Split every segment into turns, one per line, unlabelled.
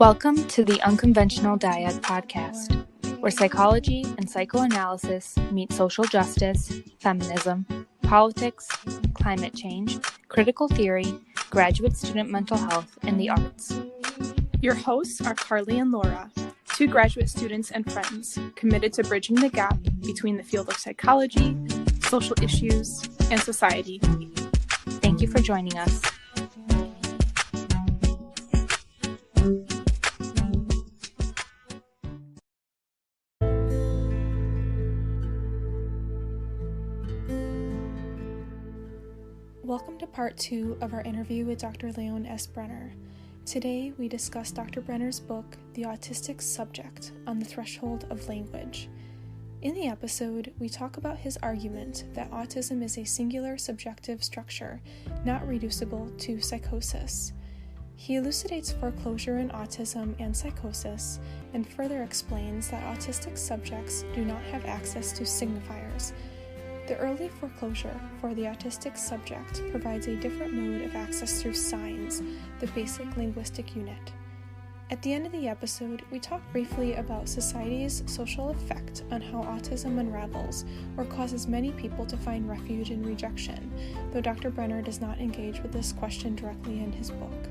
Welcome to the Unconventional Dyad podcast, where psychology and psychoanalysis meet social justice, feminism, politics, climate change, critical theory, graduate student mental health, and the arts.
Your hosts are Carly and Laura, two graduate students and friends committed to bridging the gap between the field of psychology, social issues, and society.
Thank you for joining us.
Welcome to part 2 of our interview with Dr. Leon S. Brenner. Today, we discuss Dr. Brenner's book, The Autistic Subject, on the Threshold of Language. In the episode, we talk about his argument that autism is a singular subjective structure, not reducible to psychosis. He elucidates foreclosure in autism and psychosis, and further explains that autistic subjects do not have access to signifiers. The early foreclosure for the autistic subject provides a different mode of access through signs, the basic linguistic unit. At the end of the episode, we talk briefly about society's social effect on how autism unravels or causes many people to find refuge in rejection, though Dr. Brenner does not engage with this question directly in his book.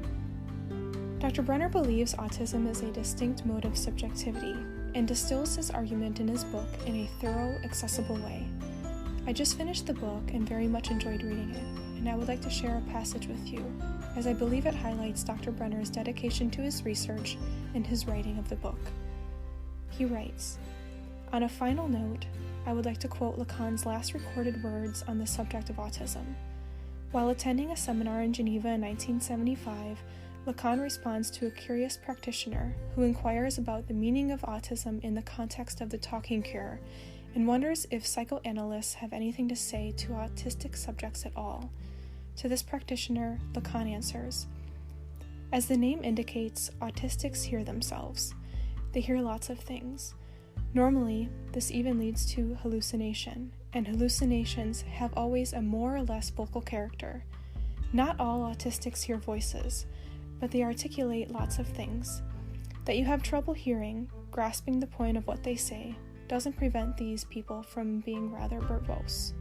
Dr. Brenner believes autism is a distinct mode of subjectivity and distills his argument in his book in a thorough, accessible way. I just finished the book and very much enjoyed reading it, and I would like to share a passage with you, as I believe it highlights Dr. Brenner's dedication to his research and his writing of the book. He writes, "On a final note, I would like to quote Lacan's last recorded words on the subject of autism. While attending a seminar in Geneva in 1975, Lacan responds to a curious practitioner who inquires about the meaning of autism in the context of the talking cure, and wonders if psychoanalysts have anything to say to autistic subjects at all. To this practitioner, Lacan answers, as the name indicates, autistics hear themselves. They hear lots of things. Normally, this even leads to hallucination, and hallucinations have always a more or less vocal character. Not all autistics hear voices, but they articulate lots of things. That you have trouble hearing, grasping the point of what they say, doesn't prevent these people from being rather verbose."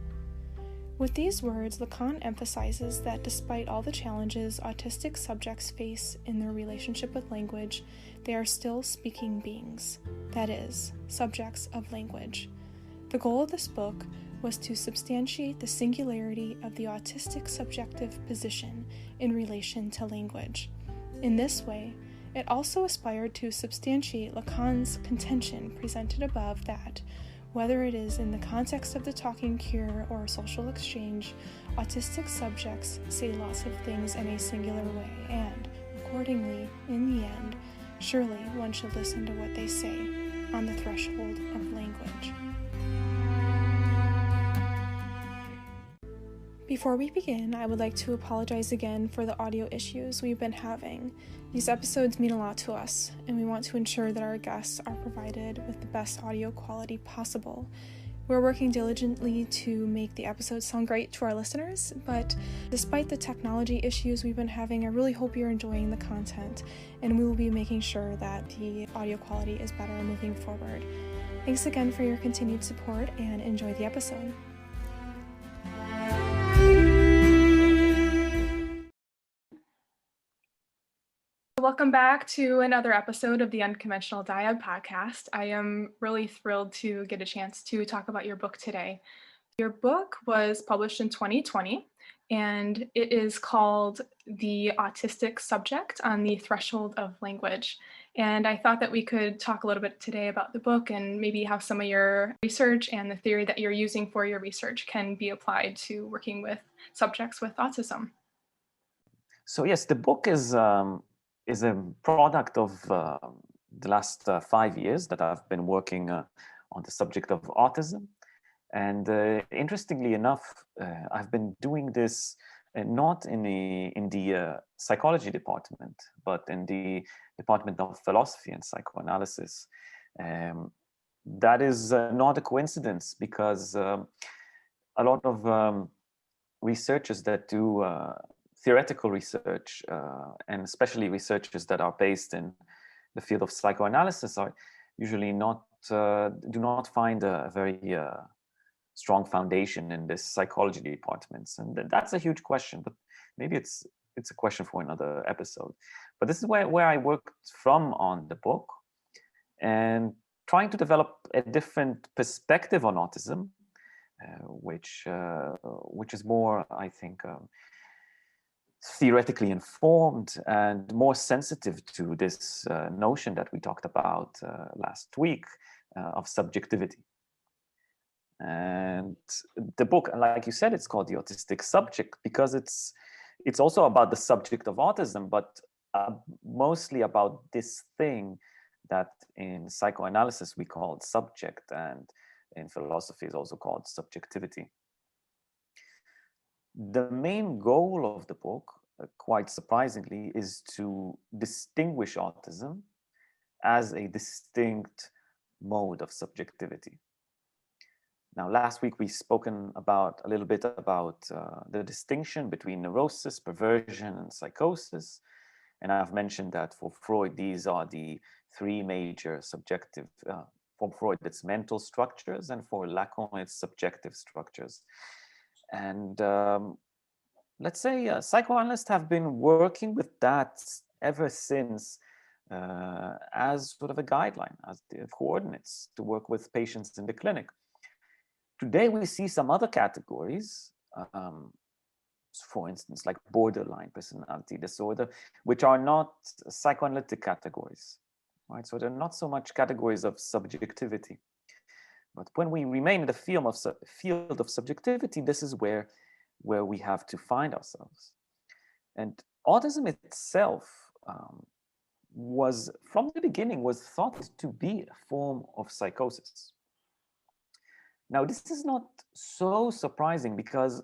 With these words, Lacan emphasizes that despite all the challenges autistic subjects face in their relationship with language, they are still speaking beings, that is, subjects of language. The goal of this book was to substantiate the singularity of the autistic subjective position in relation to language. In this way, it also aspired to substantiate Lacan's contention presented above that, whether it is in the context of the talking cure or social exchange, autistic subjects say lots of things in a singular way, and, accordingly, in the end, surely one should listen to what they say on the threshold of language. Before we begin, I would like to apologize again for the audio issues we've been having. These episodes mean a lot to us, and we want to ensure that our guests are provided with the best audio quality possible. We're working diligently to make the episodes sound great to our listeners, but despite the technology issues we've been having, I really hope you're enjoying the content, and we will be making sure that the audio quality is better moving forward. Thanks again for your continued support, and enjoy the episode. Welcome back to another episode of the Unconventional Dyad podcast. I am really thrilled to get a chance to talk about your book today. Your book was published in 2020, and it is called The Autistic Subject on the Threshold of Language. And I thought that we could talk a little bit today about the book and maybe how some of your research and the theory that you're using for your research can be applied to working with subjects with autism.
So yes, the book is a product of the last 5 years that I've been working on the subject of autism. And interestingly enough, I've been doing this not in the psychology department, but in the Department of Philosophy and Psychoanalysis. That is not a coincidence, because a lot of researchers that do theoretical research, and especially researchers that are based in the field of psychoanalysis are usually do not find a very strong foundation in this psychology departments, and that's a huge question. But maybe it's a question for another episode. But this is where I worked from on the book, and trying to develop a different perspective on autism, which is more, I think, theoretically informed and more sensitive to this notion that we talked about last week of subjectivity. And the book, like you said, it's called The Autistic Subject because it's also about the subject of autism, but mostly about this thing that in psychoanalysis we call subject, and in philosophy is also called subjectivity. The main goal of the book, quite surprisingly, is to distinguish autism as a distinct mode of subjectivity. Now, last week we spoken a little bit about the distinction between neurosis, perversion, and psychosis. And I've mentioned that for Freud, these are the three major subjective, for Freud, it's mental structures, and for Lacan, it's subjective structures. And let's say psychoanalysts have been working with that ever since as sort of a guideline, as the coordinates to work with patients in the clinic. Today, we see some other categories, for instance, like borderline personality disorder, which are not psychoanalytic categories, right? So they're not so much categories of subjectivity. But when we remain in the field of subjectivity, this is where we have to find ourselves. And autism itself was, from the beginning, was thought to be a form of psychosis. Now, this is not so surprising because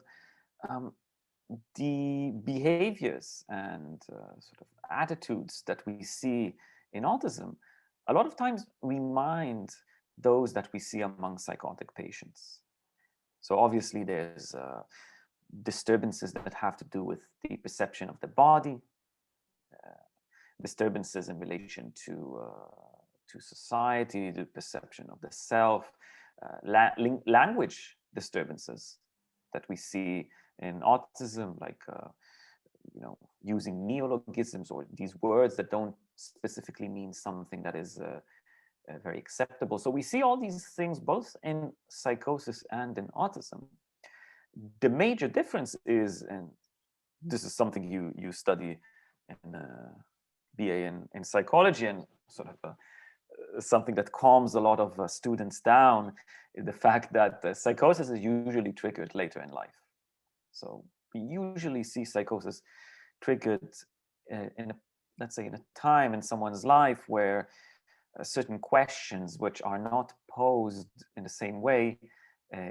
the behaviors and sort of attitudes that we see in autism a lot of times remind those that we see among psychotic patients. So obviously there's disturbances that have to do with the perception of the body, disturbances in relation to society, the perception of the self, language disturbances that we see in autism, like using neologisms or these words that don't specifically mean something that is very acceptable. So we see all these things both in psychosis and in autism. The major difference is, and this is something you study in BA in psychology, and sort of something that calms a lot of students down, is the fact that psychosis is usually triggered later in life. So we usually see psychosis triggered let's say in a time in someone's life where certain questions which are not posed in the same way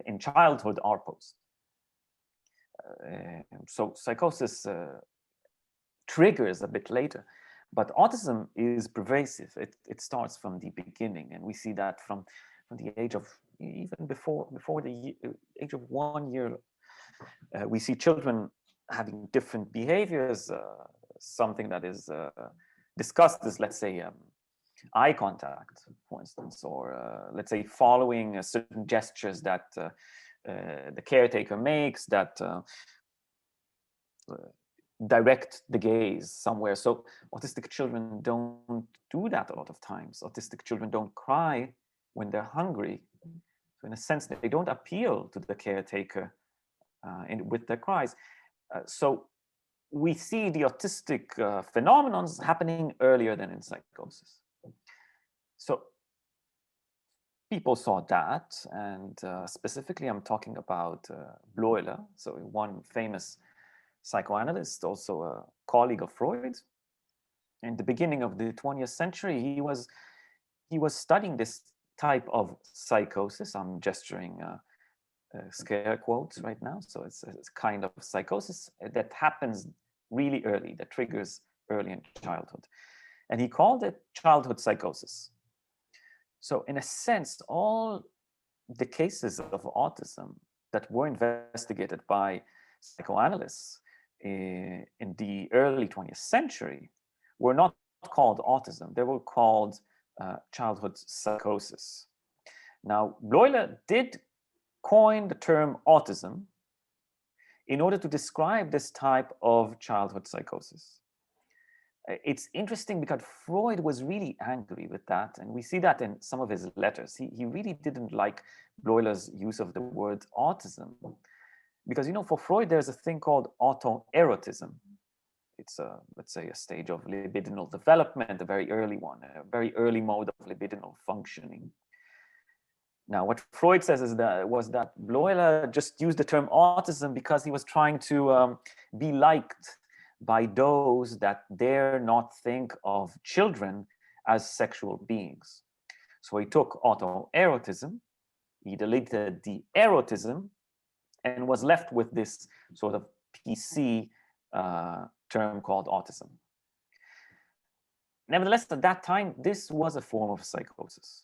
in childhood are posed. So psychosis triggers a bit later, but autism is pervasive. It starts from the beginning, and we see that from the age of, even before the age of 1 year. We see children having different behaviors. Something that is discussed is, let's say, eye contact, for instance, or let's say following certain gestures that the caretaker makes that direct the gaze somewhere. So autistic children don't do that a lot of times. Autistic children don't cry when they're hungry. So in a sense, they don't appeal to the caretaker with their cries. So we see the autistic phenomenons happening earlier than in psychosis. So people saw that, and specifically I'm talking about Bloiler, so one famous psychoanalyst, also a colleague of Freud. In the beginning of the 20th century, he was studying this type of psychosis. I'm gesturing scare quotes right now. So it's kind of psychosis that happens really early, that triggers early in childhood. And he called it childhood psychosis. So in a sense, all the cases of autism that were investigated by psychoanalysts in the early 20th century were not called autism. They were called childhood psychosis. Now, Bleuler did coin the term autism in order to describe this type of childhood psychosis. It's interesting because Freud was really angry with that, and we see that in some of his letters. He really didn't like Bleuler's use of the word autism, because, you know, for Freud, there's a thing called autoerotism. It's let's say, a stage of libidinal development, a very early one, a very early mode of libidinal functioning. Now, what Freud says is that Bleuler just used the term autism because he was trying to be liked by those that dare not think of children as sexual beings. So he took autoerotism, he deleted the erotism, and was left with this sort of PC term called autism. Nevertheless, at that time, this was a form of psychosis.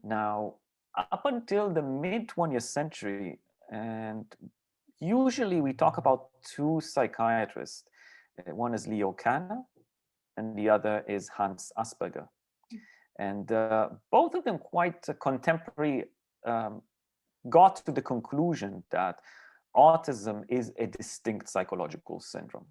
Now, up until the mid-20th century, and usually we talk about two psychiatrists. One is Leo Kanner, and the other is Hans Asperger. And both of them, quite contemporary, got to the conclusion that autism is a distinct psychological syndrome.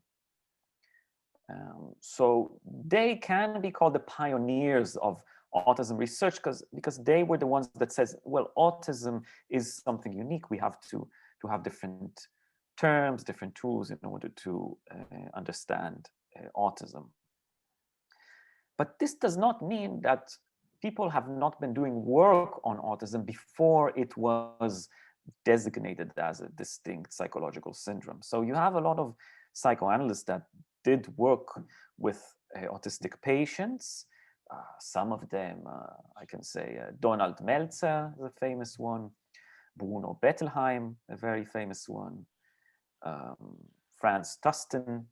So they can be called the pioneers of autism research because they were the ones that says, well, autism is something unique. We have to have different terms, different tools in order to understand autism. But this does not mean that people have not been doing work on autism before it was designated as a distinct psychological syndrome. So you have a lot of psychoanalysts that did work with autistic patients. Some of them, I can say, Donald Meltzer is a famous one, Bruno Bettelheim, a very famous one, Franz Tusten,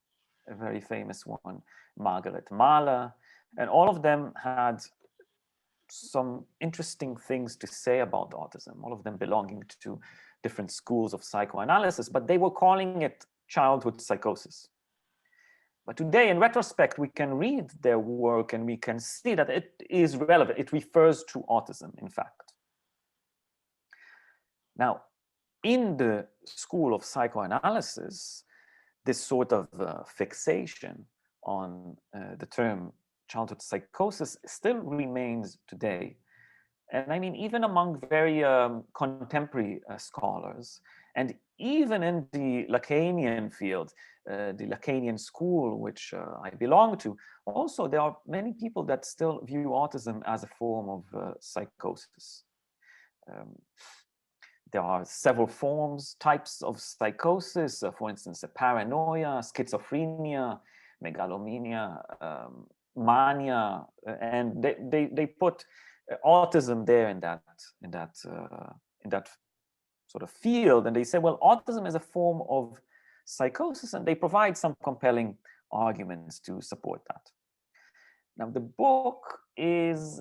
a very famous one, Margaret Mahler, and all of them had some interesting things to say about autism, all of them belonging to different schools of psychoanalysis, but they were calling it childhood psychosis. But today, in retrospect, we can read their work and we can see that it is relevant. It refers to autism, in fact. Now, in the school of psychoanalysis, this sort of fixation on the term childhood psychosis still remains today. And I mean, even among very contemporary scholars, and even in the Lacanian field, the Lacanian school, which I belong to, also there are many people that still view autism as a form of psychosis. There are several types of psychosis, for instance, paranoia, schizophrenia, megalomania, mania, and they put autism there in that sort of field, and they say, well, autism is a form of psychosis, and they provide some compelling arguments to support that. Now, the book is,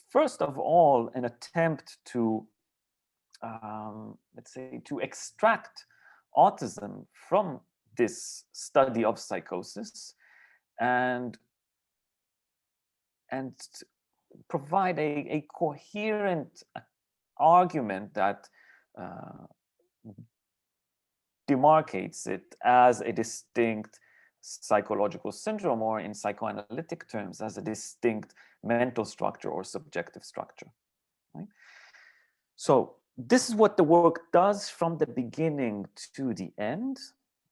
first of all, an attempt to, let's say, to extract autism from this study of psychosis and provide a coherent argument that demarcates it as a distinct psychological syndrome, or in psychoanalytic terms, as a distinct mental structure or subjective structure. Right? So this is what the work does from the beginning to the end.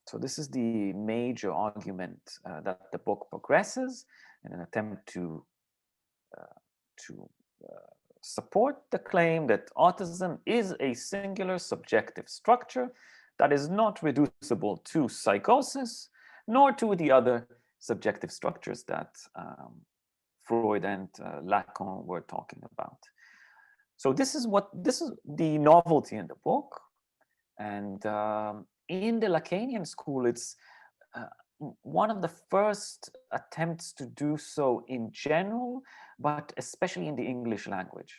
So this is the major argument that the book progresses in an attempt to support the claim that autism is a singular subjective structure that is not reducible to psychosis, nor to the other subjective structures that Freud and Lacan were talking about. So this is the novelty in the book. And in the Lacanian school, it's one of the first attempts to do so in general, but especially in the English language.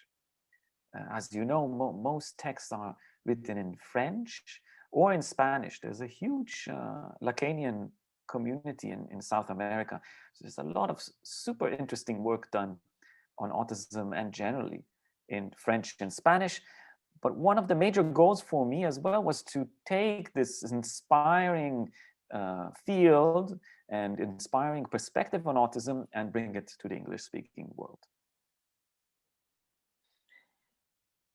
As you know, most texts are written in French or in Spanish. There's a huge Lacanian community in South America. So there's a lot of super interesting work done on autism and generally in French and Spanish. But one of the major goals for me as well was to take this inspiring field and inspiring perspective on autism and bring it to the English-speaking world.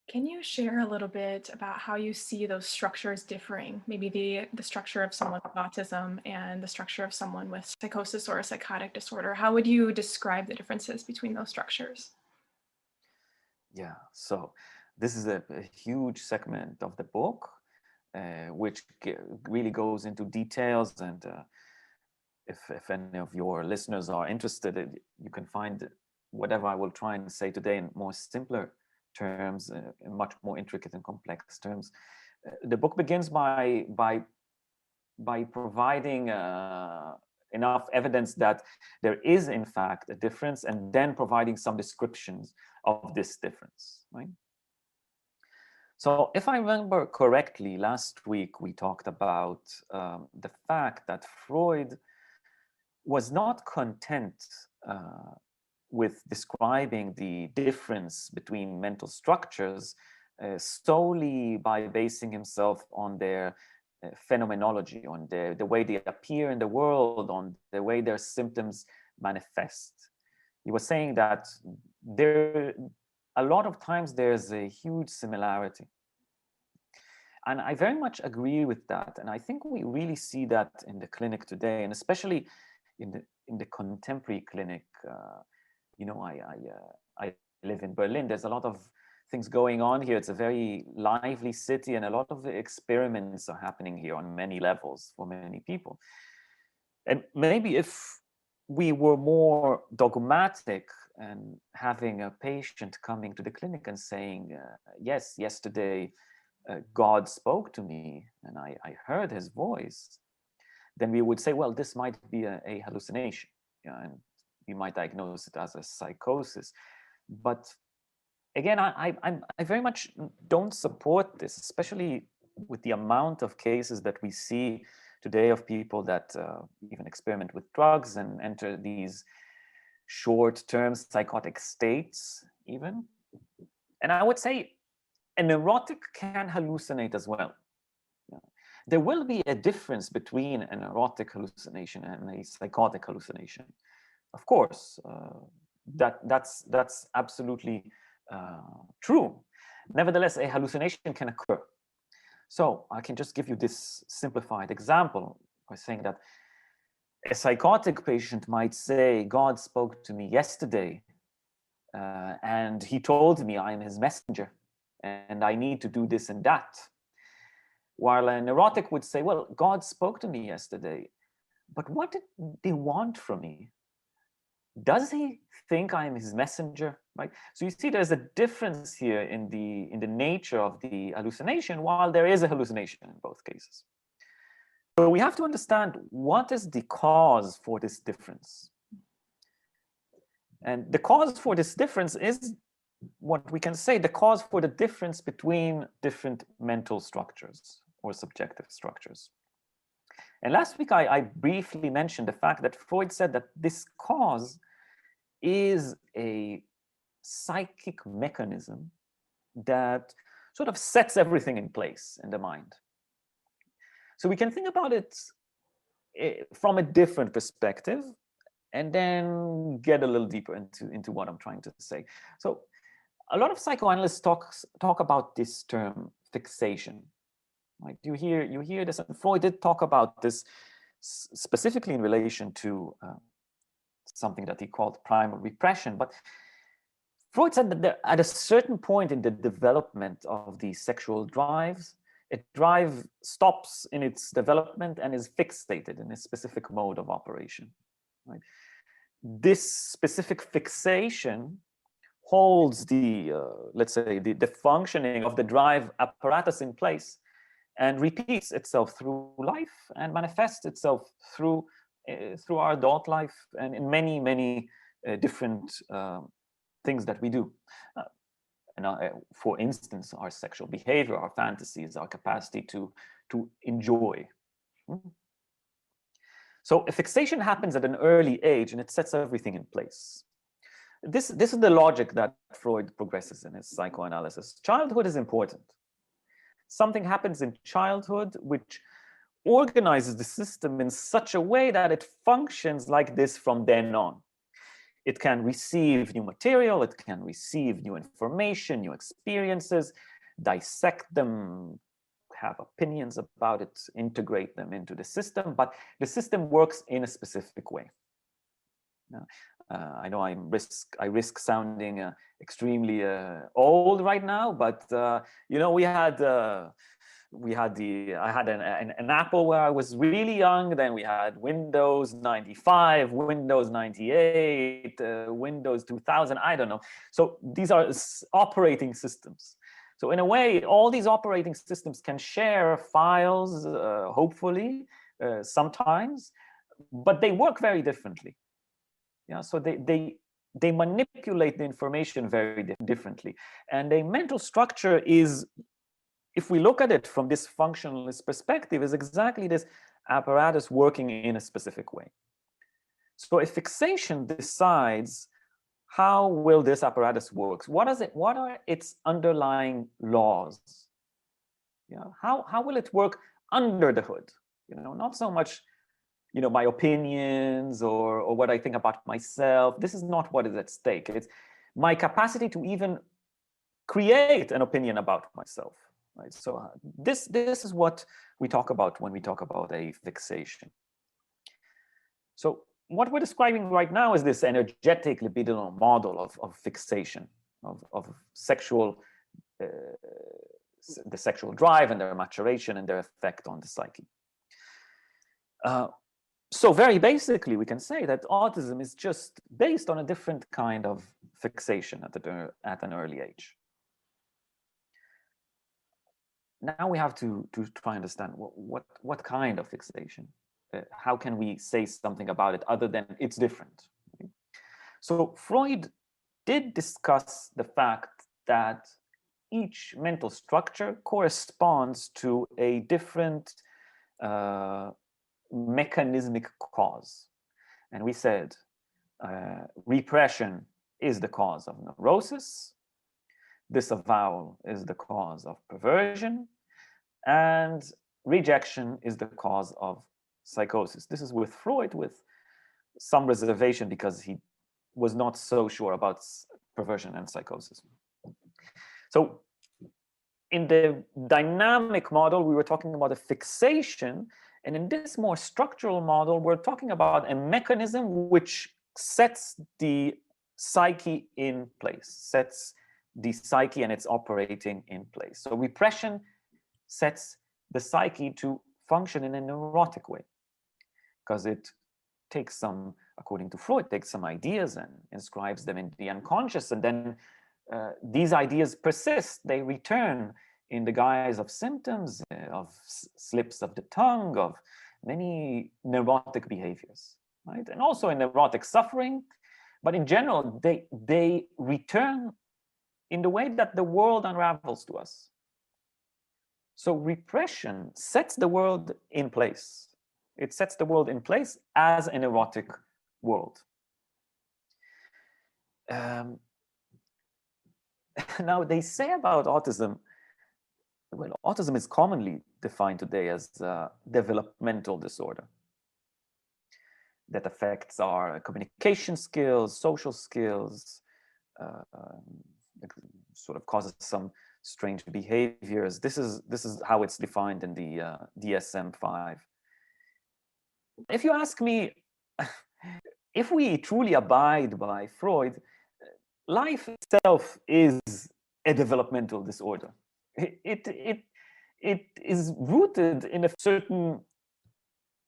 Can you share a little bit about how you see those structures differing? Maybe the structure of someone with autism and the structure of someone with psychosis or a psychotic disorder. How would you describe the differences between those structures?
Yeah, so this is a huge segment of the book, which really goes into details. And if any of your listeners are interested, you can find whatever I will try and say today in more simpler terms, in much more intricate and complex terms. The book begins by providing enough evidence that there is in fact a difference, and then providing some descriptions of this difference, right? So if I remember correctly, last week we talked about the fact that Freud was not content with describing the difference between mental structures solely by basing himself on their phenomenology, on the way they appear in the world, on the way their symptoms manifest. He was saying that a lot of times there's a huge similarity. And I very much agree with that. And I think we really see that in the clinic today, and especially in the contemporary clinic. You know, I live in Berlin. There's a lot of things going on here. It's a very lively city, and a lot of experiments are happening here on many levels for many people. And maybe if we were more dogmatic and having a patient coming to the clinic and saying, yes, yesterday God spoke to me and I heard his voice, then we would say, well, this might be a hallucination. Yeah, and we might diagnose it as a psychosis. But again, I very much don't support this, especially with the amount of cases that we see today of people that even experiment with drugs and enter these short-term psychotic states even. And I would say a neurotic can hallucinate as well. Yeah. There will be a difference between a neurotic hallucination and a psychotic hallucination. Of course, that's absolutely true. Nevertheless, a hallucination can occur. So I can just give you this simplified example by saying that a psychotic patient might say, God spoke to me yesterday and he told me I'm his messenger and I need to do this and that. While a neurotic would say, well, God spoke to me yesterday, but what did he want from me? Does he think I'm his messenger? Right? So you see, there's a difference here in the nature of the hallucination, while there is a hallucination in both cases. So we have to understand what is the cause for this difference. And the cause for this difference is what we can say, the cause for the difference between different mental structures or subjective structures. And last week, I briefly mentioned the fact that Freud said that this cause is a psychic mechanism that sort of sets everything in place in the mind. So we can think about it from a different perspective and then get a little deeper into what I'm trying to say. So a lot of psychoanalysts talk about this term fixation. Right? You hear this, and Freud did talk about this specifically in relation to something that he called primal repression. But Freud said that at a certain point in the development of the sexual drives, a drive stops in its development and is fixated in a specific mode of operation. Right? This specific fixation holds the, let's say, the functioning of the drive apparatus in place and repeats itself through life and manifests itself through our adult life and in many, many different things that we do. For instance, our sexual behavior, our fantasies, our capacity to enjoy. So a fixation happens at an early age and it sets everything in place. This is the logic that Freud progresses in his psychoanalysis. Childhood is important. Something happens in childhood which organizes the system in such a way that it functions like this from then on. It can receive new material, it can receive new information, new experiences, dissect them, have opinions about it, integrate them into the system, but the system works in a specific way. I know I risk sounding extremely old right now, but you know, I had an Apple where I was really young. Then we had Windows 95, Windows 98, Windows 2000. I don't know. So these are operating systems. So in a way, all these operating systems can share files, hopefully, sometimes, but they work very differently. Yeah, so they manipulate the information very differently. And a mental structure is, if we look at it from this functionalist perspective, is exactly this apparatus working in a specific way. So if fixation decides how will this apparatus work, what are its underlying laws? You know, how will it work under the hood? You know, not so much, you know, my opinions or what I think about myself. This is not what is at stake. It's my capacity to even create an opinion about myself. Right. So this is what we talk about when we talk about a fixation. So what we're describing right now is this energetic libidinal model of fixation, of sexual, the sexual drive and their maturation and their effect on the psyche. So very basically, we can say that autism is just based on a different kind of fixation at an early age. Now we have to try and understand what kind of fixation. How can we say something about it other than it's different? So Freud did discuss the fact that each mental structure corresponds to a different mechanismic cause. And we said repression is the cause of neurosis, disavowal is the cause of perversion, and rejection is the cause of psychosis. This is with Freud, with some reservation because he was not so sure about perversion and psychosis. So in the dynamic model, we were talking about a fixation, and in this more structural model, we're talking about a mechanism which sets the psyche in place, sets the psyche and its operating in place. So repression sets the psyche to function in a neurotic way, because it takes some, according to Freud, takes some ideas and inscribes them in the unconscious, and then these ideas persist. They return in the guise of symptoms, of slips of the tongue, of many neurotic behaviors, right? And also in neurotic suffering, but in general, they return in the way that the world unravels to us. So repression sets the world in place. It sets the world in place as an erotic world. Now, they say about autism, well, autism is commonly defined today as a developmental disorder that affects our communication skills, social skills, sort of causes some strange behaviors. This is how it's defined in the DSM-5. If you ask me, if we truly abide by Freud, life itself is a developmental disorder. It is rooted in a certain,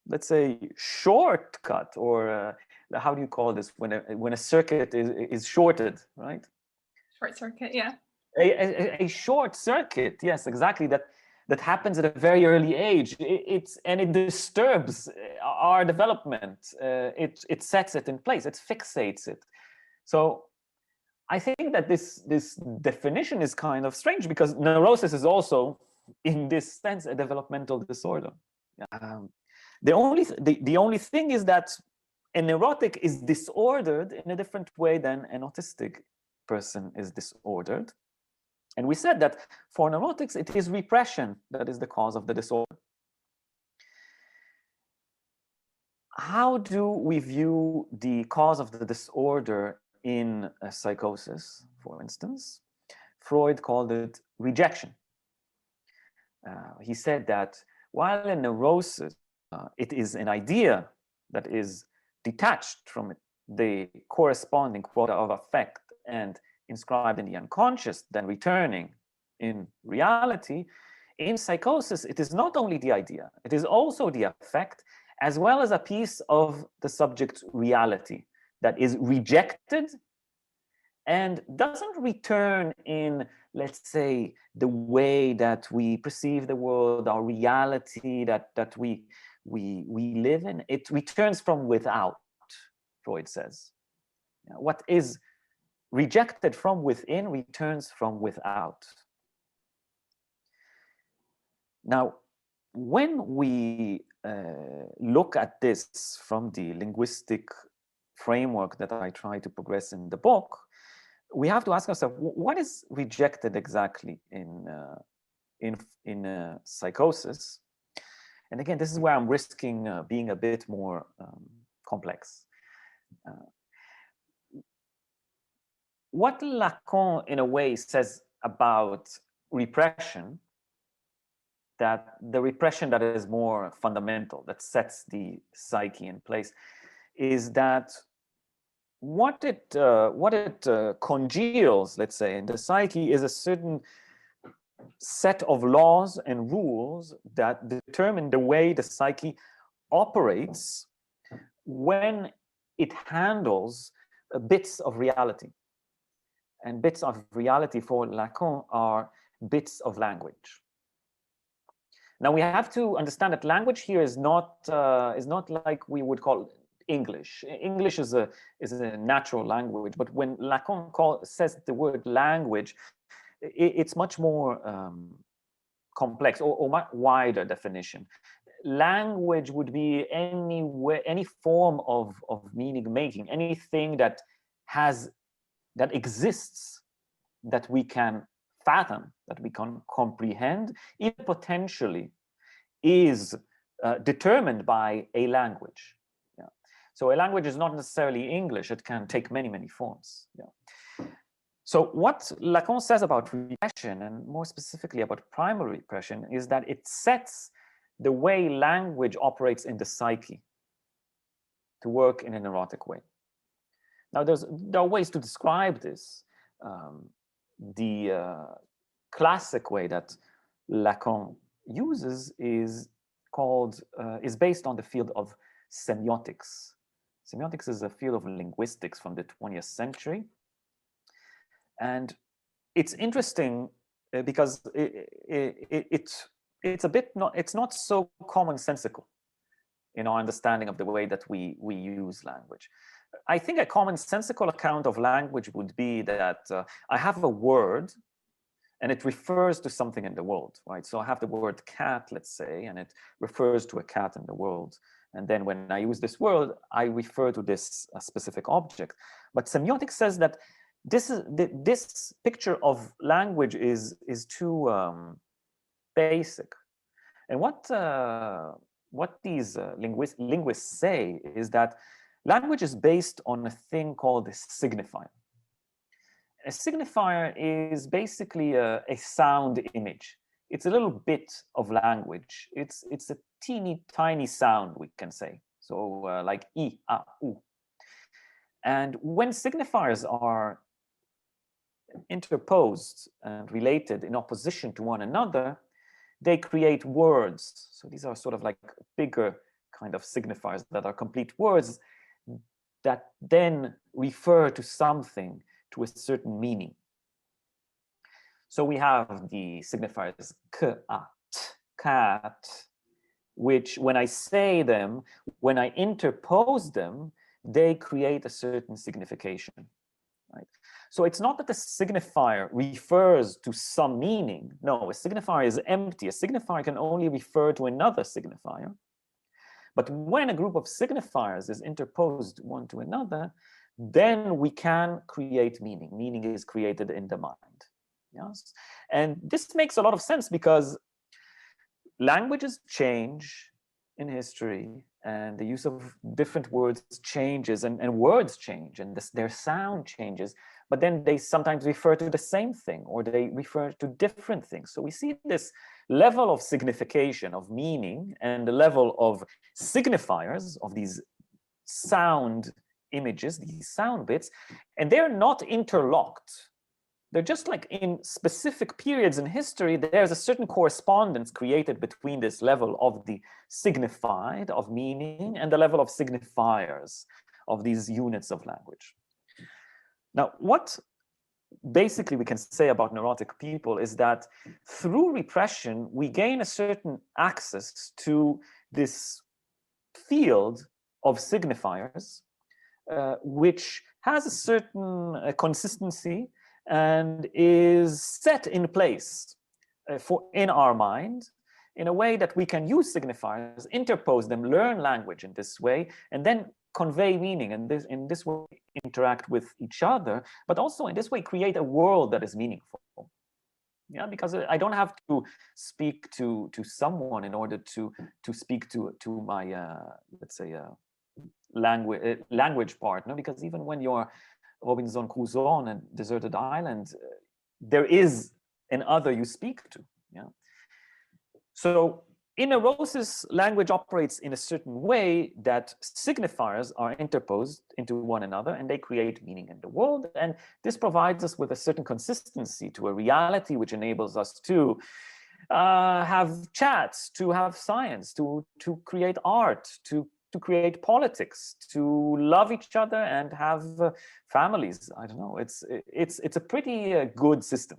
let's say, shortcut, or how do you call this when a circuit is shorted, right?
Short circuit, yeah.
A short circuit, yes, exactly. That happens at a very early age. It disturbs our development. It sets it in place. It fixates it. So I think that this definition is kind of strange, because neurosis is also, in this sense, a developmental disorder. The only thing is that a neurotic is disordered in a different way than an autistic person is disordered. And we said that for neurotics, it is repression that is the cause of the disorder. How do we view the cause of the disorder in a psychosis, for instance? Freud called it rejection. He said that while in neurosis, it is an idea that is detached from the corresponding quota of affect and inscribed in the unconscious, then returning in reality, in psychosis, it is not only the idea, it is also the affect, as well as a piece of the subject's reality that is rejected and doesn't return in, let's say, the way that we perceive the world, our reality that we live in. It returns from without, Freud says. What is rejected from within returns from without. Now, when we look at this from the linguistic framework that I try to progress in the book, we have to ask ourselves, what is rejected exactly in psychosis? And again, this is where I'm risking being a bit more complex. What Lacan, in a way, says about repression, that the repression that is more fundamental, that sets the psyche in place, is that what it congeals, let's say, in the psyche is a certain set of laws and rules that determine the way the psyche operates when it handles bits of reality. And bits of reality for Lacan are bits of language. Now we have to understand that language here is not like we would call English. English is a natural language, but when Lacan says the word language, it's much more complex or much wider definition. Language would be any form of meaning making, anything that exists, that we can fathom, that we can comprehend, even potentially is determined by a language. Yeah. So a language is not necessarily English, it can take many, many forms. Yeah. So what Lacan says about repression, and more specifically about primary repression, is that it sets the way language operates in the psyche to work in a neurotic way. Now, there are ways to describe this. The classic way that Lacan uses is based on the field of semiotics. Semiotics is a field of linguistics from the 20th century. And it's interesting because it's not so commonsensical in our understanding of the way that we use language. I think a commonsensical account of language would be that I have a word and it refers to something in the world, right? So I have the word cat, let's say, and it refers to a cat in the world. And then when I use this word, I refer to this specific object. But semiotics says that this picture of language is too basic. And what these linguists say is that language is based on a thing called a signifier. A signifier is basically a sound image. It's a little bit of language. It's a teeny tiny sound, we can say. So like I, A, U. And when signifiers are interposed and related in opposition to one another, they create words. So these are sort of like bigger kind of signifiers that are complete words that then refer to something, to a certain meaning. So we have the signifiers k, a, t, cat, which when I say them, when I interpose them, they create a certain signification. Right? So it's not that the signifier refers to some meaning. No, a signifier is empty. A signifier can only refer to another signifier. But when a group of signifiers is interposed one to another, then we can create meaning. Meaning is created in the mind. Yes? And this makes a lot of sense because languages change in history, and the use of different words changes, and words change, and their sound changes, but then they sometimes refer to the same thing, or they refer to different things. So we see this level of signification, of meaning, and the level of signifiers, of these sound images, these sound bits, and they're not interlocked. They're just like in specific periods in history, there's a certain correspondence created between this level of the signified, of meaning, and the level of signifiers, of these units of language. Now, what basically we can say about neurotic people is that through repression, we gain a certain access to this field of signifiers, which has a certain consistency and is set in place in our mind in a way that we can use signifiers, interpose them, learn language in this way, and then convey meaning, and in this way interact with each other, but also in this way create a world that is meaningful. Yeah, because I don't have to speak to someone in order to speak to my let's say language partner, because even when you're Robinson Crusoe on a deserted island, there is an other you speak to. Yeah. So in neurosis, language operates in a certain way that signifiers are interposed into one another, and they create meaning in the world. And this provides us with a certain consistency to a reality which enables us to have chats, to have science, to create art, to create politics, to love each other and have families. I don't know. It's a pretty good system.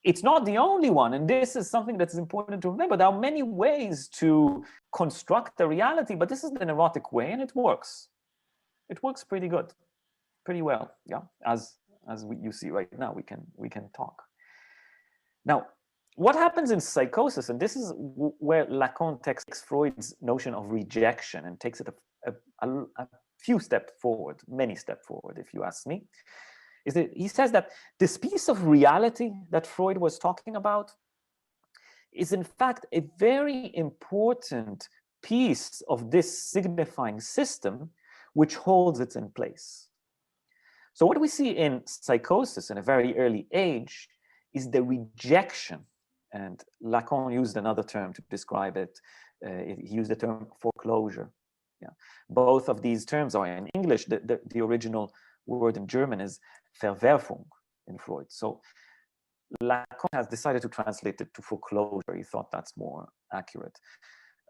It's not the only one, and this is something that's important to remember. There are many ways to construct the reality, but this is the neurotic way, and it works. It works pretty good, pretty well. Yeah, as you see right now, we can talk. Now, what happens in psychosis, and this is where Lacan takes Freud's notion of rejection and takes it a few steps forward, many steps forward, if you ask me, is that he says that this piece of reality that Freud was talking about is in fact a very important piece of this signifying system which holds it in place. So what we see in psychosis in a very early age is the rejection. And Lacan used another term to describe it. He used the term foreclosure. Yeah. Both of these terms are in English. The original word in German is Verwerfung in Freud. So Lacan has decided to translate it to foreclosure. He thought that's more accurate.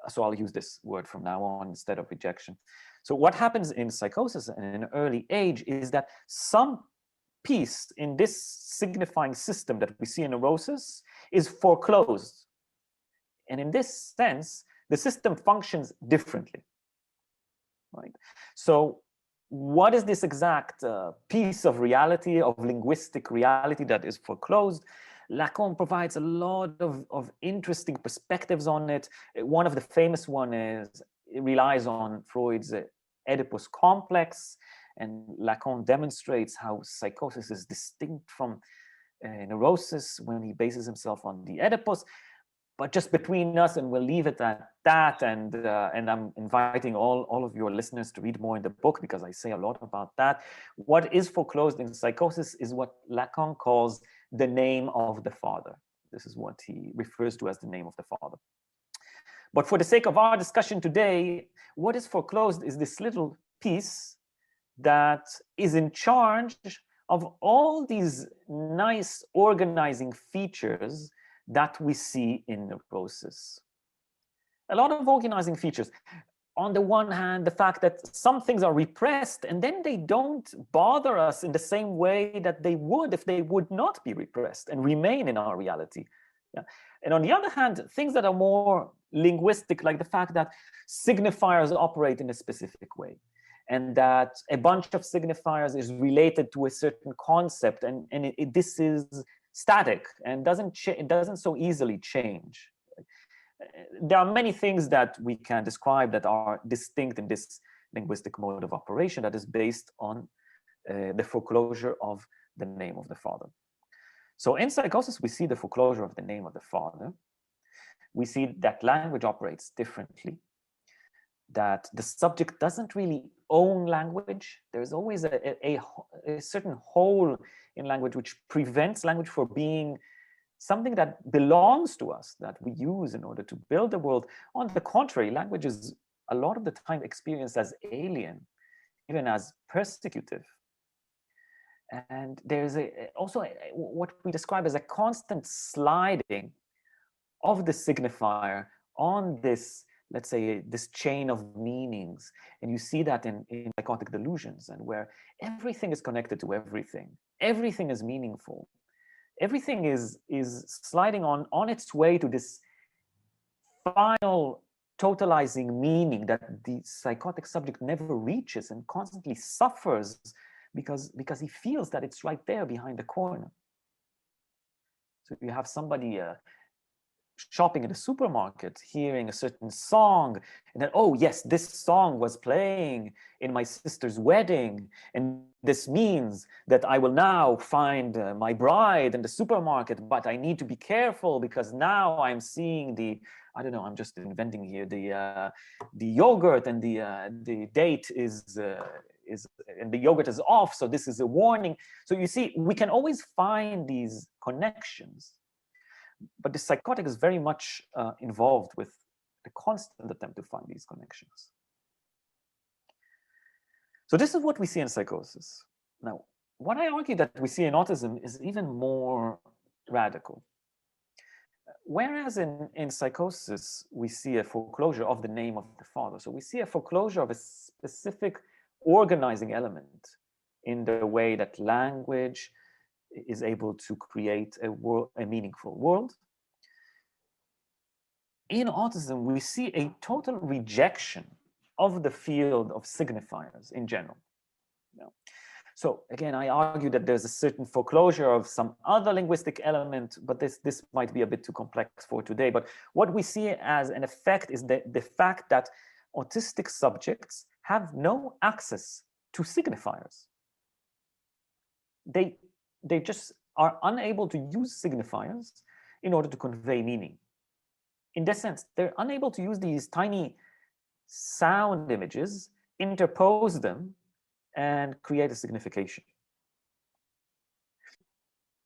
So I'll use this word from now on instead of rejection. So what happens in psychosis in an early age is that some piece in this signifying system that we see in neurosis is foreclosed. And in this sense, the system functions differently. Right? So what is this exact piece of reality, of linguistic reality that is foreclosed? Lacan provides a lot of interesting perspectives on it. One of the famous one is, it relies on Freud's Oedipus complex, and Lacan demonstrates how psychosis is distinct from neurosis when he bases himself on the Oedipus. But just between us, and we'll leave it at that, and I'm inviting all of your listeners to read more in the book because I say a lot about that. What is foreclosed in psychosis is what Lacan calls the name of the father. This is what he refers to as the name of the father. But for the sake of our discussion today, what is foreclosed is this little piece that is in charge of all these nice organizing features that we see in neurosis. A lot of organizing features. On the one hand, the fact that some things are repressed and then they don't bother us in the same way that they would if they would not be repressed and remain in our reality. Yeah. And on the other hand, things that are more linguistic, like the fact that signifiers operate in a specific way, and that a bunch of signifiers is related to a certain concept, and this is static and it doesn't so easily change. there are many things that we can describe that are distinct in this linguistic mode of operation that is based on the foreclosure of the name of the father. So in psychosis, we see the foreclosure of the name of the father. We see that language operates differently, that the subject doesn't really own language. There's always a certain hole in language which prevents language from being something that belongs to us, that we use in order to build the world. On the contrary, language is a lot of the time experienced as alien, even as persecutive. And there's also what we describe as a constant sliding of the signifier on this, let's say, this chain of meanings. And you see that in psychotic delusions, and where everything is connected to everything. Everything is meaningful. Everything is sliding on its way to this final totalizing meaning that the psychotic subject never reaches and constantly suffers because he feels that it's right there behind the corner. So you have somebody shopping at a supermarket, hearing a certain song, and then, oh yes, this song was playing in my sister's wedding, and this means that I will now find my bride in the supermarket, but I need to be careful because now I'm seeing the, I don't know, I'm just inventing here, the yogurt, and the date is and the yogurt is off, so this is a warning. So you see, we can always find these connections. But the psychotic is very much involved with the constant attempt to find these connections. So this is what we see in psychosis. Now, what I argue that we see in autism is even more radical. Whereas in psychosis, we see a foreclosure of the name of the father. So we see a foreclosure of a specific organizing element in the way that language is able to create a meaningful world. In autism, we see a total rejection of the field of signifiers in general. So again, I argue that there's a certain foreclosure of some other linguistic element, but this might be a bit too complex for today. But what we see as an effect is the fact that autistic subjects have no access to signifiers. They just are unable to use signifiers in order to convey meaning. In this sense, they're unable to use these tiny sound images, interpose them, and create a signification.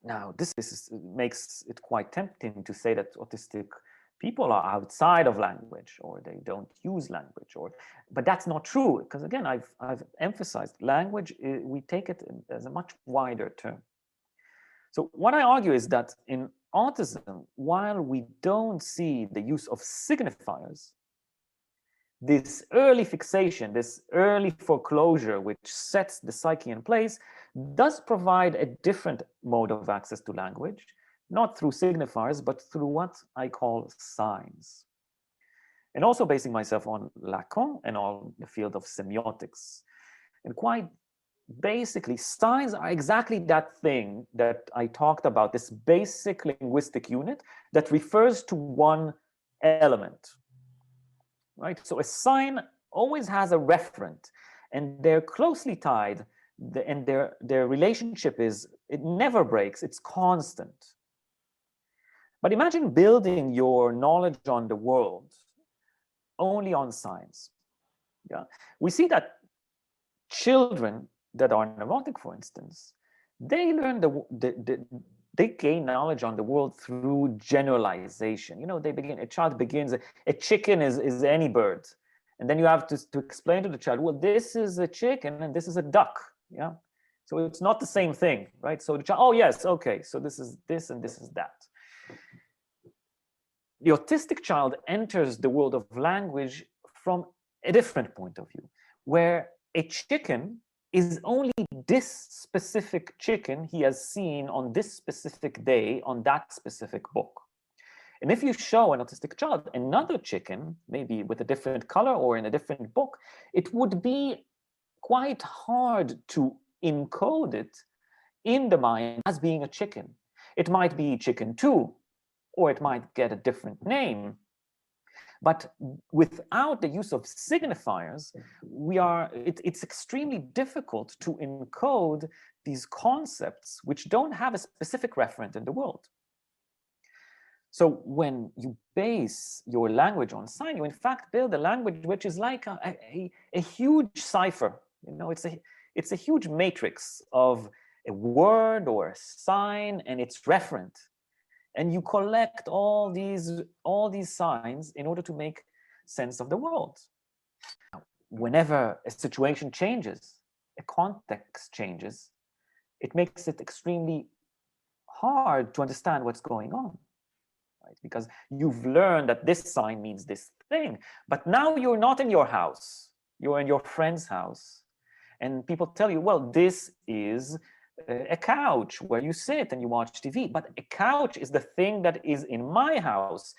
Now, this makes it quite tempting to say that autistic people are outside of language, or they don't use language, but that's not true, because again, I've emphasized language, we take it as a much wider term. So what I argue is that in autism, while we don't see the use of signifiers, this early fixation, this early foreclosure, which sets the psyche in place, does provide a different mode of access to language, not through signifiers, but through what I call signs. And also basing myself on Lacan and on the field of semiotics. And quite basically, signs are exactly that thing that I talked about, this basic linguistic unit that refers to one element, right? So a sign always has a referent, and they're closely tied, and their relationship it never breaks, it's constant. But imagine building your knowledge on the world only on signs. Yeah, we see that children that are neurotic, for instance, they learn they gain knowledge on the world through generalization. You know, a child begins, a chicken is any bird. And then you have to explain to the child, well, this is a chicken and this is a duck. Yeah. So it's not the same thing, right? So the child, oh yes, okay. So this is this and this is that. The autistic child enters the world of language from a different point of view, where a chicken is only this specific chicken he has seen on this specific day on that specific book. And if you show an autistic child another chicken, maybe with a different color or in a different book, it would be quite hard to encode it in the mind as being a chicken. It might be chicken 2, or it might get a different name, But without the use of signifiers, it's extremely difficult to encode these concepts which don't have a specific referent in the world. So when you base your language on sign, you in fact build a language which is like a huge cipher. It's a huge matrix of a word or a sign and its referent. And you collect all these signs in order to make sense of the world. Whenever a situation changes, a context changes, it makes it extremely hard to understand what's going on. Right? Because you've learned that this sign means this thing, but now you're not in your house, you're in your friend's house. And people tell you, well, this is a couch where you sit and you watch TV, but a couch is the thing that is in my house.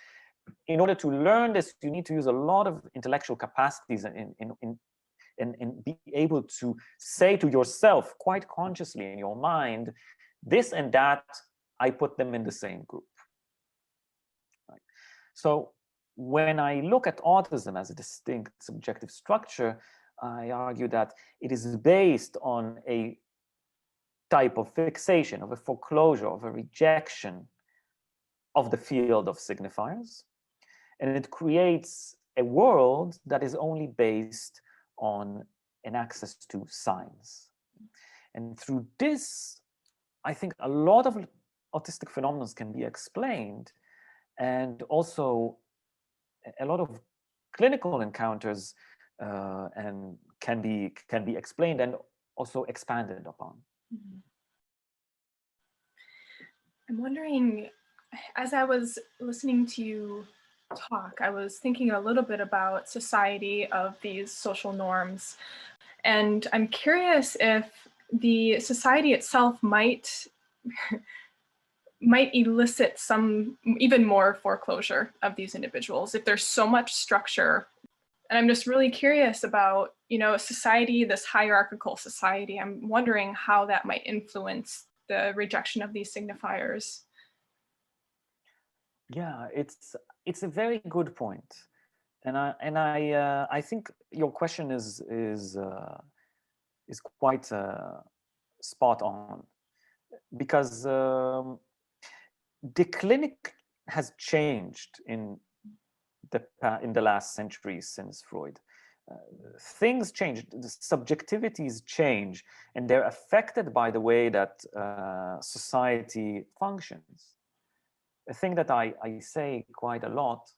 In order to learn this, you need to use a lot of intellectual capacities and be able to say to yourself quite consciously in your mind, this and that, I put them in the same group. Right? So when I look at autism as a distinct subjective structure, I argue that it is based on a type of fixation, of a foreclosure, of a rejection of the field of signifiers. And it creates a world that is only based on an access to signs. And through this, I think a lot of autistic phenomena can be explained, and also a lot of clinical encounters and can be explained and also expanded upon.
Mm-hmm. I'm wondering, as I was listening to you talk, I was thinking a little bit about society of these social norms. And I'm curious if the society itself might elicit some even more foreclosure of these individuals if there's so much structure. And I'm just really curious about, a society, this hierarchical society. I'm wondering how that might influence the rejection of these signifiers.
Yeah, it's a very good point, and I think your question is quite spot on, because the clinic has changed in the last century since Freud. Things change, the subjectivities change, and they're affected by the way that society functions. A thing that I say quite a lot,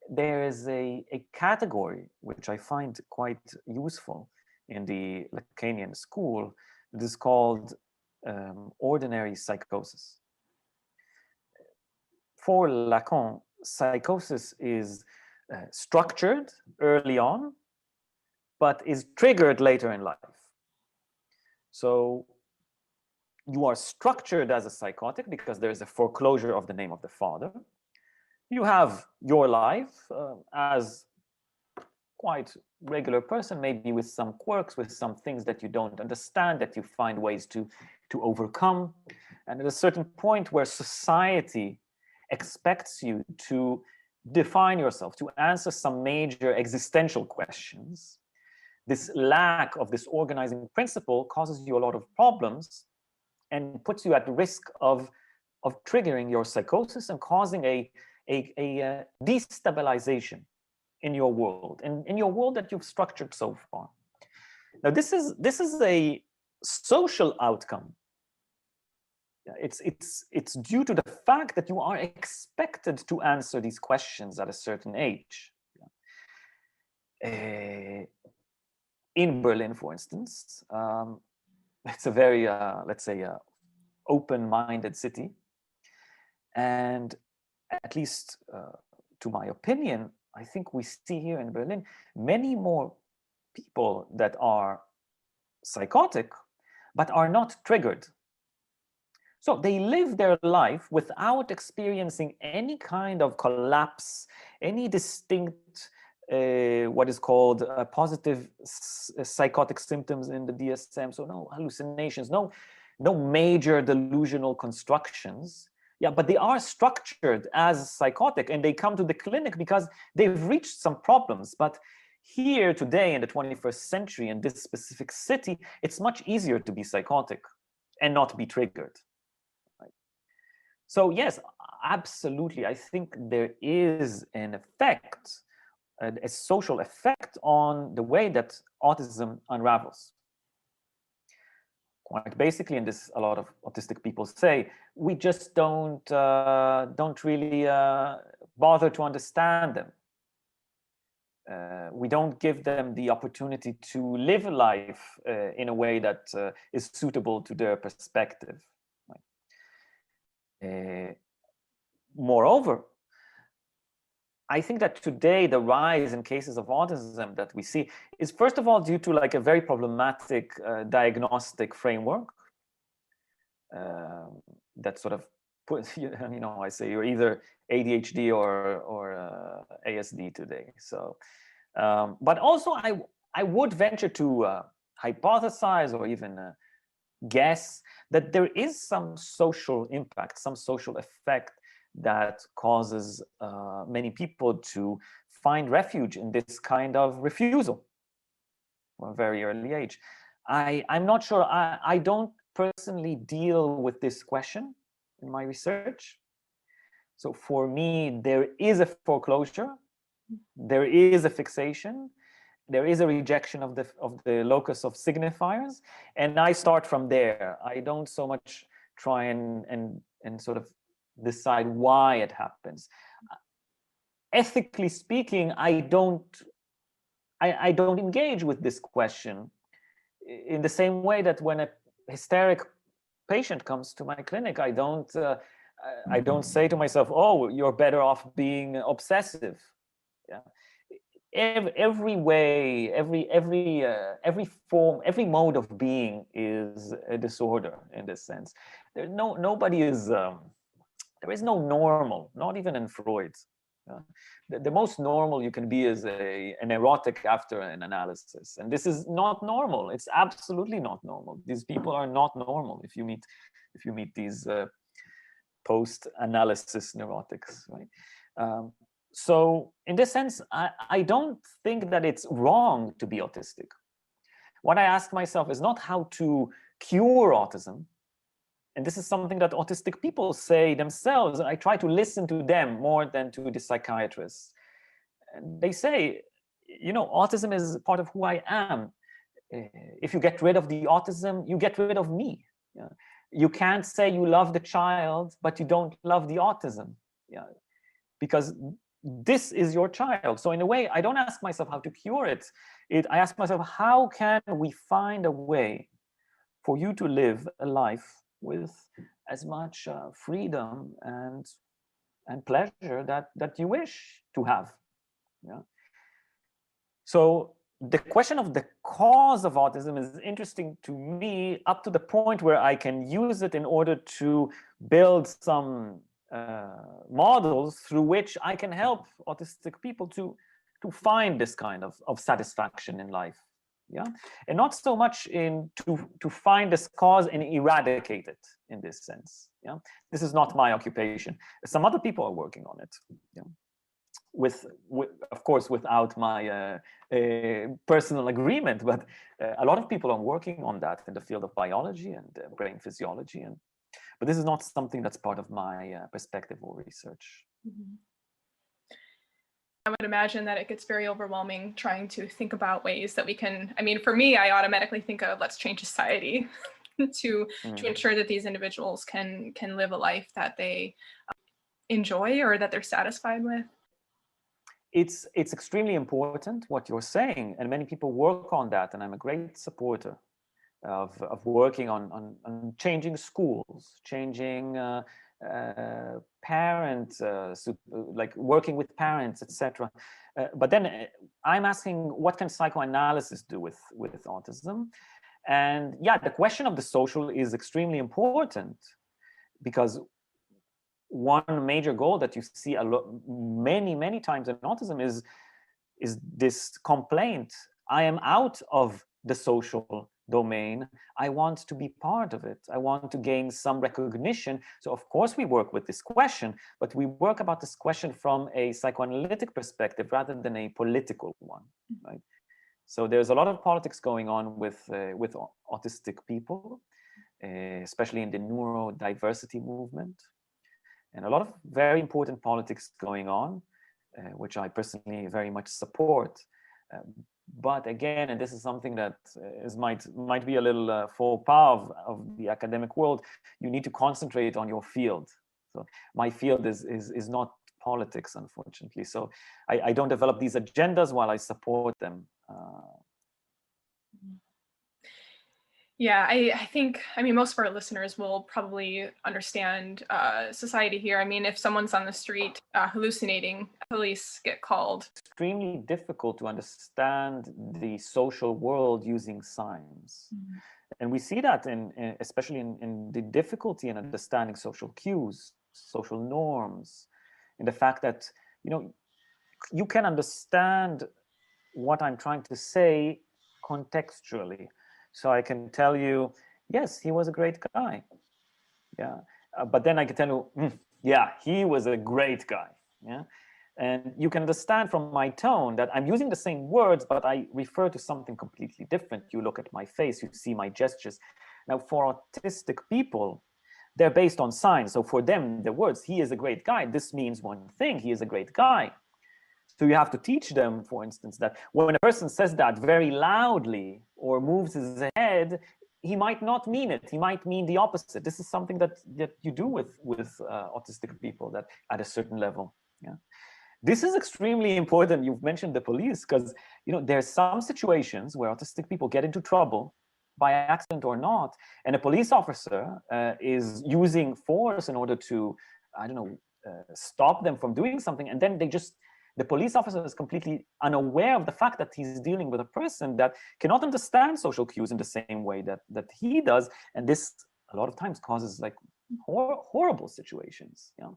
there is a category which I find quite useful in the Lacanian school. It is called ordinary psychosis. For Lacan, psychosis is structured early on, but is triggered later in life. So you are structured as a psychotic because there is a foreclosure of the name of the father. You have your life as quite regular person, maybe with some quirks, with some things that you don't understand, that you find ways to overcome. And at a certain point where society expects you to define yourself, to answer some major existential questions, this lack of this organizing principle causes you a lot of problems and puts you at risk of triggering your psychosis and causing a destabilization in your world, in your world that you've structured so far. Now, this is a social outcome. It's due to the fact that you are expected to answer these questions at a certain age. In Berlin, for instance, it's a very, let's say, open-minded city. And at least to my opinion, I think we see here in Berlin many more people that are psychotic, but are not triggered. So they live their life without experiencing any kind of collapse, any distinct what is called positive psychotic symptoms in the DSM. So no hallucinations, no major delusional constructions. Yeah, but they are structured as psychotic, and they come to the clinic because they've reached some problems. But here today in the 21st century, in this specific city, it's much easier to be psychotic and not be triggered. Right? So yes, absolutely. I think there is an effect, a social effect on the way that autism unravels. Quite basically, and this a lot of autistic people say, we just don't really bother to understand them. We don't give them the opportunity to live a life in a way that is suitable to their perspective. Moreover, I think that today the rise in cases of autism that we see is first of all due to like a very problematic diagnostic framework that sort of puts, you know, I say you're either ADHD or ASD today. So, but also I would venture to hypothesize or even guess that there is some social impact, some social effect that causes many people to find refuge in this kind of refusal from a very early age. I'm not sure. I don't personally deal with this question in my research. So for me, there is a foreclosure, there is a fixation, there is a rejection of the locus of signifiers, and I start from there. I don't so much try and sort of decide why it happens. Ethically speaking, I don't engage with this question in the same way that when a hysteric patient comes to my clinic, I don't say to myself, oh, you're better off being obsessive. Yeah. Every way, every form, every mode of being is a disorder in this sense. Nobody is there is no normal, not even in Freud. The most normal you can be is an erotic after an analysis, and this is not normal. It's absolutely not normal. These people are not normal. If you meet these post-analysis neurotics, right? So in this sense, I don't think that it's wrong to be autistic. What I ask myself is not how to cure autism. And this is something that autistic people say themselves. I try to listen to them more than to the psychiatrists. And they say, you know, autism is part of who I am. If you get rid of the autism, you get rid of me. Yeah. You can't say you love the child, but you don't love the autism. Yeah. Because this is your child. So in a way, I don't ask myself how to cure it. I ask myself, how can we find a way for you to live a life with as much freedom and pleasure that you wish to have? Yeah. So the question of the cause of autism is interesting to me up to the point where I can use it in order to build some models through which I can help autistic people to find this kind of satisfaction in life. Yeah, and not so much to find this cause and eradicate it in this sense. Yeah, this is not my occupation. Some other people are working on it. Yeah, with of course without my personal agreement, but a lot of people are working on that in the field of biology and brain physiology, but this is not something that's part of my perspective or research.
Mm-hmm. I would imagine that it gets very overwhelming trying to think about ways that we can, I mean, for me, I automatically think of let's change society to ensure that these individuals can live a life that they enjoy or that they're satisfied with.
It's extremely important what you're saying, and many people work on that, and I'm a great supporter of working on changing schools, changing parents, like working with parents, etc. But then I'm asking, what can psychoanalysis do with autism? And yeah, the question of the social is extremely important, because one major goal that you see many times in autism is this complaint: I am out of the social domain, I want to be part of it. I want to gain some recognition. So of course we work with this question, but we work about this question from a psychoanalytic perspective rather than a political one, right? So there's a lot of politics going on with autistic people, especially in the neurodiversity movement, and a lot of very important politics going on, which I personally very much support. But again, and this is something that might be a little faux pas of the academic world, you need to concentrate on your field. So my field is not politics, unfortunately. So I don't develop these agendas while I support them.
Yeah, I think, I mean, most of our listeners will probably understand society here. I mean, if someone's on the street hallucinating, police get called.
Extremely difficult to understand the social world using signs. Mm-hmm. And we see that especially in the difficulty in understanding social cues, social norms, in the fact that, you can understand what I'm trying to say contextually. So I can tell you, yes, he was a great guy. Yeah. But then I can tell you, yeah, he was a great guy. Yeah. And you can understand from my tone that I'm using the same words, but I refer to something completely different. You look at my face, you see my gestures. Now, for autistic people, they're based on signs. So for them, the words, he is a great guy, this means one thing, he is a great guy. So you have to teach them, for instance, that when a person says that very loudly or moves his head, he might not mean it. He might mean the opposite. This is something that you do with autistic people that at a certain level. Yeah. This is extremely important. You've mentioned the police because there's some situations where autistic people get into trouble by accident or not, and a police officer is using force in order to, stop them from doing something, and then the police officer is completely unaware of the fact that he's dealing with a person that cannot understand social cues in the same way that he does. And this, a lot of times, causes like horrible situations. Yeah.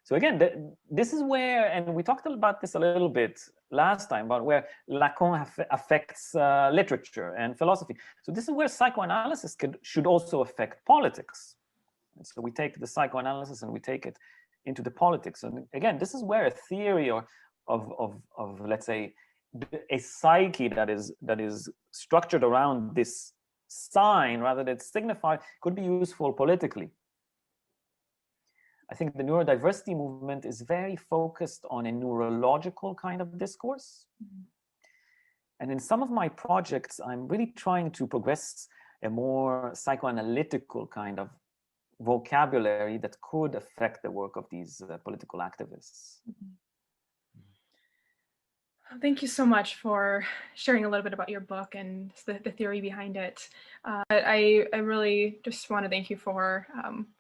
So again, this is where, and we talked about this a little bit last time, about where Lacan affects literature and philosophy. So this is where psychoanalysis should also affect politics. And so we take the psychoanalysis and we take it into the politics. And again, this is where a theory of let's say a psyche that is structured around this sign rather than signifier could be useful politically. I think the neurodiversity movement is very focused on a neurological kind of discourse. Mm-hmm. And in some of my projects, I'm really trying to progress a more psychoanalytical kind of vocabulary that could affect the work of these political activists. Mm-hmm.
Thank you so much for sharing a little bit about your book and the theory behind it. I really just want to thank you for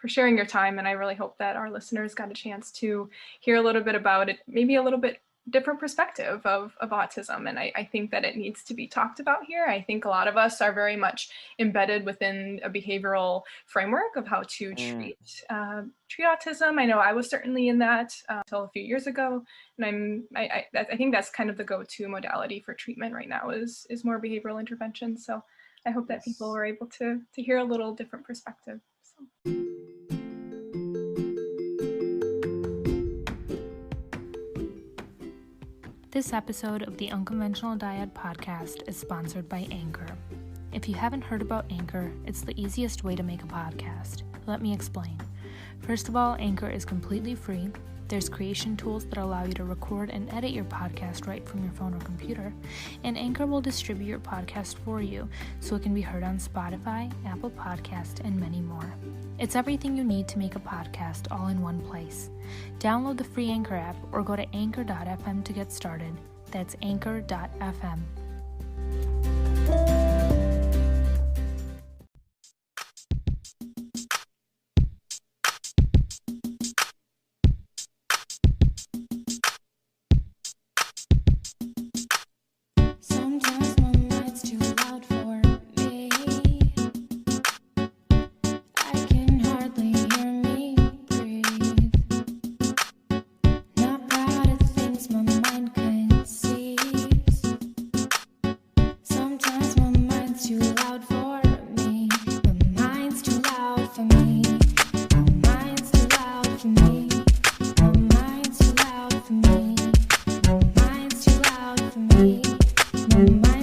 sharing your time, and I really hope that our listeners got a chance to hear a little bit about it, maybe a little bit different perspective of autism. And I think that it needs to be talked about here. I think a lot of us are very much embedded within a behavioral framework of how to treat autism. I know I was certainly in that until a few years ago. And I think that's kind of the go-to modality for treatment right now is more behavioral intervention. So I hope that people are able to hear a little different perspective. So.
This episode of the Unconventional Dyad podcast is sponsored by Anchor. If you haven't heard about Anchor, it's the easiest way to make a podcast. Let me explain. First of all, Anchor is completely free. There's creation tools that allow you to record and edit your podcast right from your phone or computer, and Anchor will distribute your podcast for you so it can be heard on Spotify, Apple Podcast, and many more. It's everything you need to make a podcast all in one place. Download the free Anchor app or go to anchor.fm to get started. That's anchor.fm.
my mind.